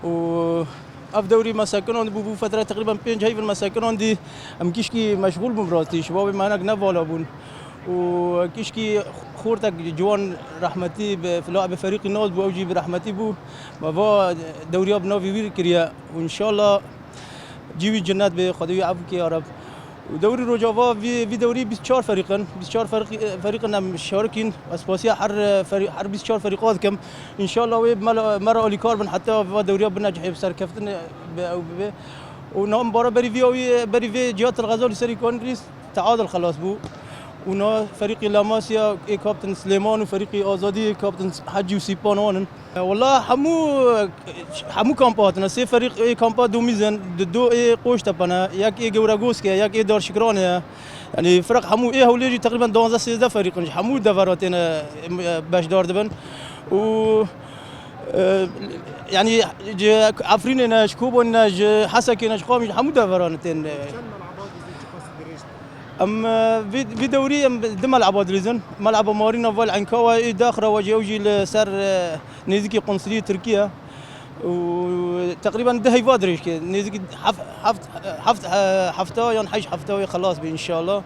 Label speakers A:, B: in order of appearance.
A: و اف دوري مساكن بو فتره تقريبا 5 هاي في المساكن دي ام كيشكي مشغول بمراتي شباب ما نق نفالا بون وكيشكي خورتك جوان رحمتي في لعب فريق الناس بو اوجي برحمتي بو ما دوري اب نوفي وير كريا وان شاء الله جيبي جنات بخدوي عفوك يا رب. ودوري روجافا في دوري 24 فريقا 24 فريقا مشاركين اسباسيا حر فريق حر 24 فريقات كم ان شاء الله ويب مره اوليكار بن حتى في دوري بنجح بسر كفتن او ونام بارا بري في جهات الغزال سري كونغريس تعادل خلاص بو ونا فريق لاماسيا كابتن سليمان وفريق ازادي كابتن حجي وسيبان والله حمو كامباتنا سي فريق كامبات دو ميزان دو قوش تبنا ياك جوراغوسكي ياك دار شكرانيا يعني فرق حمو هوليجي تقريبا 12 13 فريق حمو دفراتنا باش دار دبن و يعني عفرين شكوبون حسكي قومي حمو دفرانتين في دوري دم ملعب ادريزن ملعب مارينا فال عنكاوا داخله وجوجي لسر نيزكي قنصليه تركيا وتقريبا ده يفادريش نيزكي حفتا يعني حيش حفتا خلاص ان شاء الله.